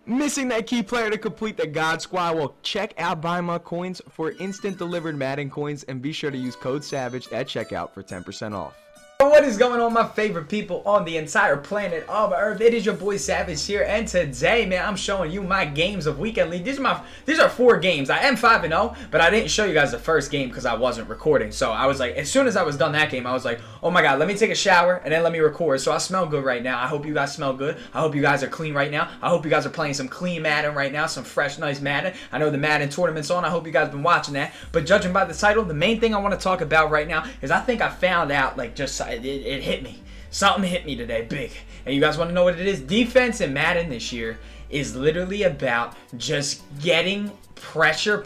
Missing that key player to complete the God Squad? Well, check out Buy My Coins for instant delivered Madden coins, and be sure to use code SAVAGE at checkout for 10% off. What is going on, my favorite people on the entire planet of Earth? It is your boy Savage here, and today, man, I'm showing you my games of Weekend League. These are 4 games. I am 5-0, but I didn't show you guys the first game because I wasn't recording. So I was like, as soon as I was done that game, I was like, oh my god, let me take a shower and then let me record. So I smell good right now. I hope you guys smell good. I hope you guys are clean right now. I hope you guys are playing some clean Madden right now, some fresh, nice Madden. I know the Madden tournament's on. I hope you guys been watching that. But judging by the title, the main thing I want to talk about right now is I think I found out, like, just it hit me. Something hit me today, big. And you guys want to know what it is? Defense in Madden this year is literally about just getting pressure.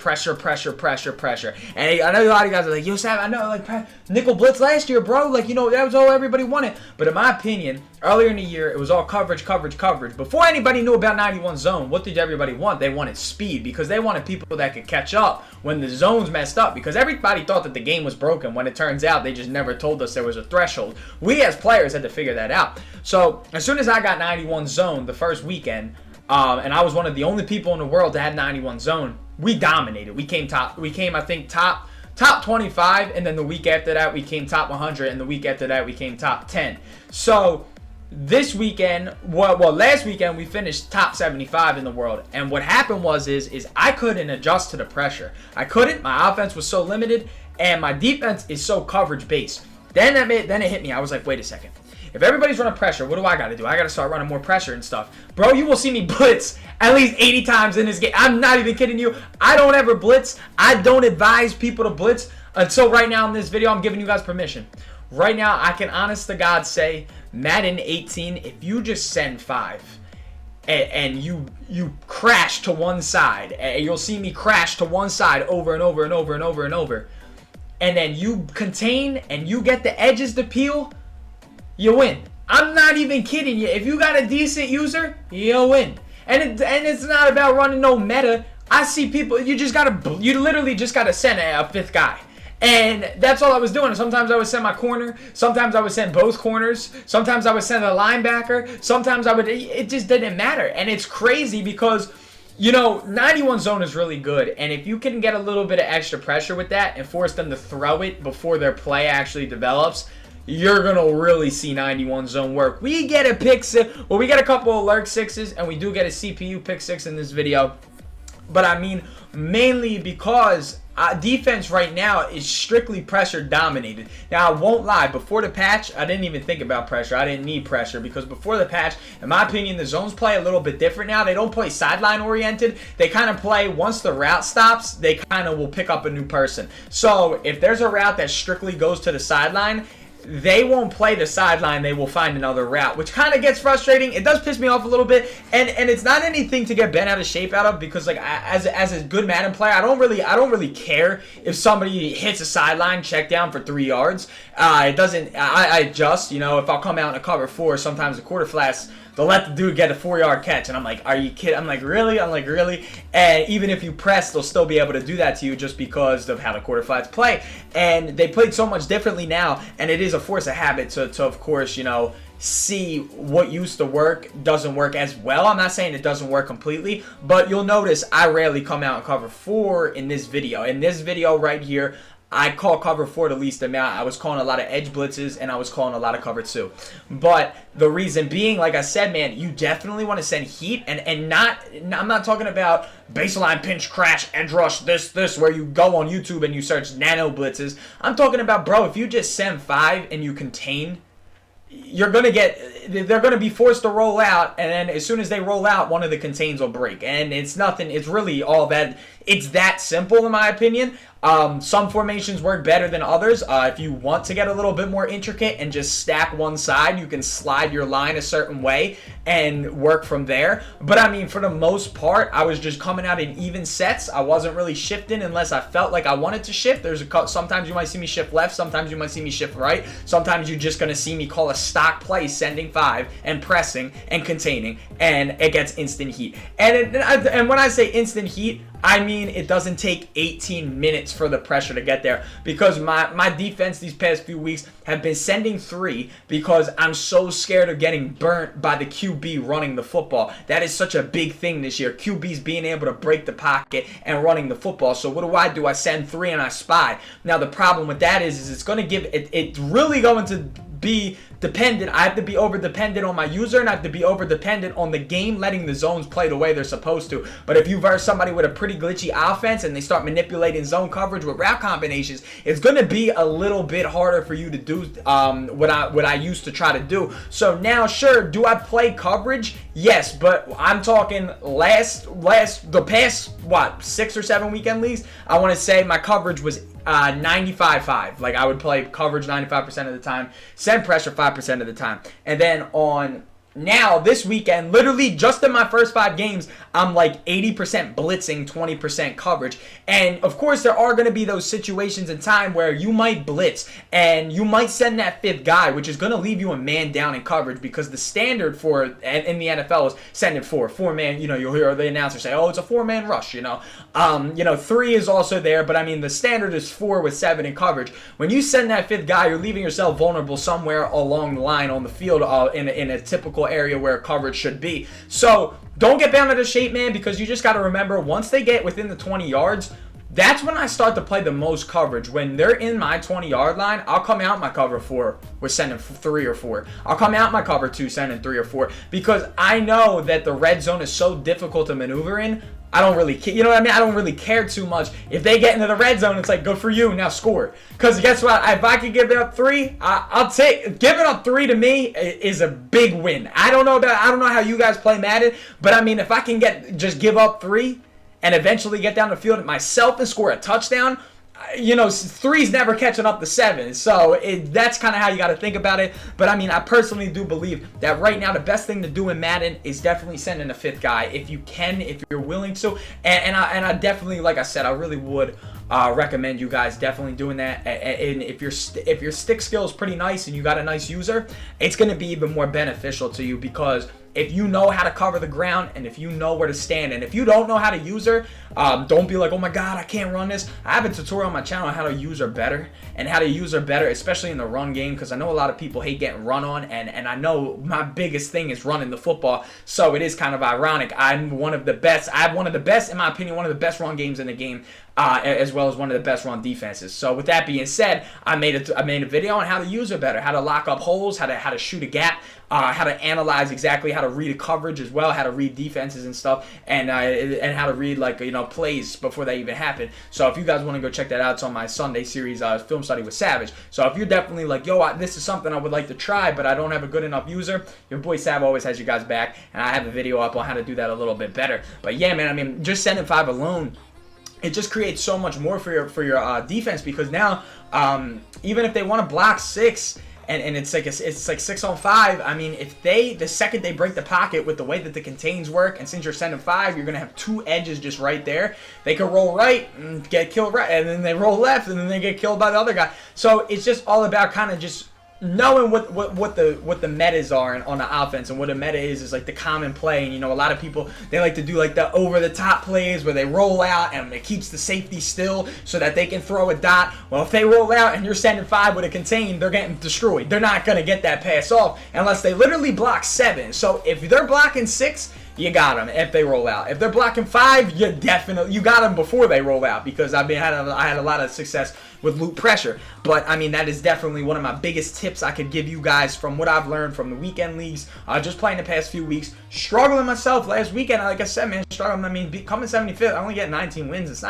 And I know a lot of you guys are like, yo, Sav, I know, like, nickel blitz last year, bro. Like, you know, that was all everybody wanted. But in my opinion, earlier in the year, it was all coverage. Before anybody knew about 91 zone, what did everybody want? They wanted speed, because they wanted people that could catch up when the zones messed up, because everybody thought that the game was broken, when it turns out they just never told us there was a threshold. We as players had to figure that out. So as soon as I got 91 zone the first weekend, and I was one of the only people in the world to have 91 zone, we dominated. We came, I think, top 25, and then the week after that we came top 100, and the week after that we came top 10. So this weekend, well, last weekend we finished top 75 in the world, and what happened is I couldn't adjust to the pressure. I couldn't. My offense was so limited, and my defense is so coverage based. Then it hit me. I was like, wait a second. If everybody's running pressure, what do I got to do? I got to start running more pressure and stuff. Bro, you will see me blitz at least 80 times in this game. I'm not even kidding you. I don't ever blitz. I don't advise people to blitz until right now in this video. I'm giving you guys permission. Right now, I can honest to God say, Madden 18, if you just send 5 and you crash to one side, and you'll see me crash to one side over and over and over and over and over, and then you contain and you get the edges to peel, you win. I'm not even kidding you. If you got a decent user, you'll win. And it's not about running no meta. I see people, you literally just gotta send a 5th guy. And that's all I was doing. Sometimes I would send my corner. Sometimes I would send both corners. Sometimes I would send a linebacker. Sometimes it just didn't matter. And it's crazy because, you know, 91 zone is really good, and if you can get a little bit of extra pressure with that and force them to throw it before their play actually develops, you're going to really see 91 zone work. We get a pick 6, well, we get a couple of lurk 6s, and we do get a CPU pick 6 in this video. But I mean, mainly because defense right now is strictly pressure dominated. Now, I won't lie, before the patch, I didn't even think about pressure. I didn't need pressure, because before the patch, in my opinion, the zones play a little bit different now. They don't play sideline oriented. They kind of play, once the route stops, they kind of will pick up a new person. So if there's a route that strictly goes to the sideline, they won't play the sideline, they will find another route, which kind of gets frustrating. It does piss me off a little bit, and it's not anything to get bent out of shape out of, because like as a good Madden player, I don't really care if somebody hits a sideline check down for 3 yards. It doesn't. I adjust. You know, if I'll come out in a cover 4, sometimes the quarter flats, they'll let the dude get a 4-yard catch, and I'm like, are you kidding? I'm like, really? And even if you press, they'll still be able to do that to you just because of how the quarter flats play. And they played so much differently now, and it is a force of habit to of course, you know, see what used to work doesn't work as well. I'm not saying it doesn't work completely, but you'll notice I rarely come out and cover 4 in this video. In this video right here, I call cover 4 the least amount. I was calling a lot of edge blitzes, and I was calling a lot of cover 2. But the reason being, like I said, man, you definitely want to send heat, and I'm not talking about baseline pinch crash, edge rush, this, where you go on YouTube and you search nano blitzes. I'm talking about, bro, if you just send 5 and you contain, they're going to be forced to roll out, and then as soon as they roll out, one of the contains will break. And it's nothing, it's really all that, it's that simple in my opinion. Some formations work better than others. If you want to get a little bit more intricate and just stack one side, you can slide your line a certain way and work from there. But I mean, for the most part, I was just coming out in even sets. I wasn't really shifting unless I felt like I wanted to shift. Sometimes you might see me shift left, sometimes you might see me shift right. Sometimes you're just going to see me call a stock play, sending 5 and pressing and containing, and it gets instant heat. And when I say instant heat, I mean, it doesn't take 18 minutes for the pressure to get there, because my defense these past few weeks have been sending 3 because I'm so scared of getting burnt by the QB running the football. That is such a big thing this year. QBs being able to break the pocket and running the football. So what do? I send 3 and I spy. Now the problem with that is it's going to give it's really going to be dependent. I have to be over dependent on my user, and I have to be over dependent on the game letting the zones play the way they're supposed to. But if you verse somebody with a pretty glitchy offense and they start manipulating zone coverage with route combinations, it's going to be a little bit harder for you to do what I used to try to do. So now, sure, do I play coverage? Yes, but I'm talking the past 6 or 7 weekend leagues, I want to say my coverage was 95-5. Like, I would play coverage 95% of the time, send pressure 5% of the time. And then on now this weekend, literally just in my first 5 games, I'm like 80% blitzing, 20% coverage. And of course, there are going to be those situations in time where you might blitz and you might send that 5th guy, which is going to leave you a man down in coverage, because the standard for in the NFL is sending 4-man. You know, you'll hear the announcer say, "Oh, it's a 4-man rush." 3 is also there, but I mean the standard is 4 with 7 in coverage. When you send that 5th guy, you're leaving yourself vulnerable somewhere along the line on the field in a typical area where coverage should be. So don't get bent out of shape, man, because you just got to remember, once they get within the 20 yards, that's when I start to play the most coverage. When they're in my 20-yard line, I'll come out my cover 4 with sending 3 or 4. I'll come out my cover 2 sending 3 or 4, because I know that the red zone is so difficult to maneuver in. I don't really care. You know what I mean? I don't really care too much. If they get into the red zone, it's like, good for you, now score. Because guess what? If I could give it up 3, I'll take. Giving up 3 to me is a big win. I don't know how you guys play Madden, but I mean, if I can just give up 3 and eventually get down the field myself and score a touchdown, 3's never catching up to 7. So that's kind of how you got to think about it. But I mean, I personally do believe that right now the best thing to do in Madden is definitely sending a 5th guy if you can, if you're willing to. And I definitely, like I said, I really would recommend you guys definitely doing that. And if your stick skill is pretty nice and you got a nice user, it's going to be even more beneficial to you, because if you know how to cover the ground and if you know where to stand, and if you don't know how to use her, don't be like, "Oh my god, I can't run this." I have a tutorial on my channel on how to use her better, and how to use her better, especially in the run game, because I know a lot of people hate getting run on, and I know my biggest thing is running the football. So it is kind of ironic. I'm one of the best. I have one of the best, in my opinion, one of the best run games in the game, as well as one of the best run defenses. So with that being said, I made a video on how to use her better, how to lock up holes, how to shoot a gap, how to analyze exactly how to read a coverage as well, how to read defenses and stuff, and how to read plays before they even happen. So if you guys want to go check that out, it's on my Sunday series, Film Study with Savage. So if you're definitely like, "Yo, this is something I would like to try, but I don't have a good enough user," your boy Sav always has you guys back, and I have a video up on how to do that a little bit better. But yeah, man, I mean, just sending 5 alone, it just creates so much more for your defense, because now even if they want to block 6 and it's like 6 on 5, I mean, if the second they break the pocket with the way that the contains work, and since you're sending 5, you're gonna have 2 edges just right there. They could roll right and get killed right, and then they roll left and then they get killed by the other guy. So it's just all about kind of just knowing what the metas are on the offense. And what a meta is like the common play. And a lot of people, they like to do like the over the top plays where they roll out and it keeps the safety still so that they can throw a dot. Well, if they roll out and you're sending 5 with a contain, they're getting destroyed. They're not gonna get that pass off unless they literally block 7. So if they're blocking 6, you got them if they roll out. If they're blocking 5, you got them before they roll out, because I had a lot of success with loop pressure. But I mean, that is definitely one of my biggest tips I could give you guys from what I've learned from the weekend leagues, just playing the past few weeks. Struggling myself last weekend, like I said, man, struggling. I mean, coming 75th, I only get 19 wins. It's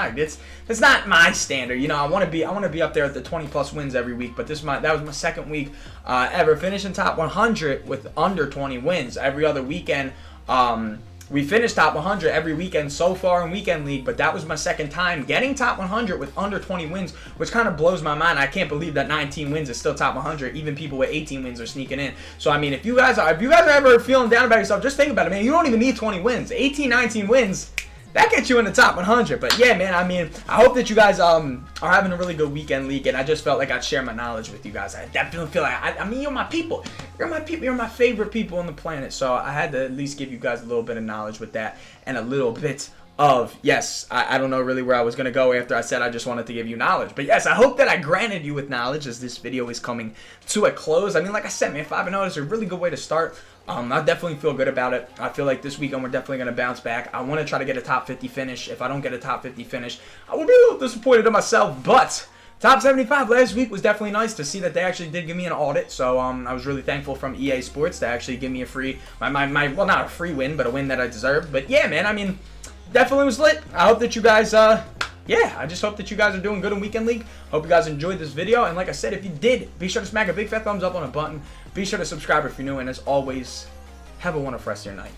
not my standard. I want to be up there at the 20+ wins every week. But that was my second week ever finishing top 100 with under 20 wins. Every other weekend, we finished top 100 every weekend so far in Weekend League, but that was my second time getting top 100 with under 20 wins, which kind of blows my mind. I can't believe that 19 wins is still top 100. Even people with 18 wins are sneaking in. So I mean, if you guys are ever feeling down about yourself, just think about it, man. You don't even need 20 wins. 18, 19 wins, that gets you in the top 100. But yeah, man, I mean, I hope that you guys are having a really good Weekend League, and I just felt like I'd share my knowledge with you guys. I definitely feel like, I mean, you're my people. You're my people. You're my favorite people on the planet. So I had to at least give you guys a little bit of knowledge with that, and a little bit of, yes, I don't know really where I was going to go after I said I just wanted to give you knowledge. But yes, I hope that I granted you with knowledge as this video is coming to a close. I mean, like I said, man, 5-0 is a really good way to start. I definitely feel good about it. I feel like this weekend we're definitely going to bounce back. I want to try to get a top 50 finish. If I don't get a top 50 finish, I will be a little disappointed in myself. But top 75 last week was definitely nice to see that they actually did give me an audit. So I was really thankful from EA Sports to actually give me a free, well, not a free win, but a win that I deserved. But yeah, man, I mean, definitely was lit. I hope that you guys, yeah, I just hope that you guys are doing good in Weekend League. Hope you guys enjoyed this video. And like I said, if you did, be sure to smack a big fat thumbs up on a button. Be sure to subscribe if you're new. And as always, have a wonderful rest of your night.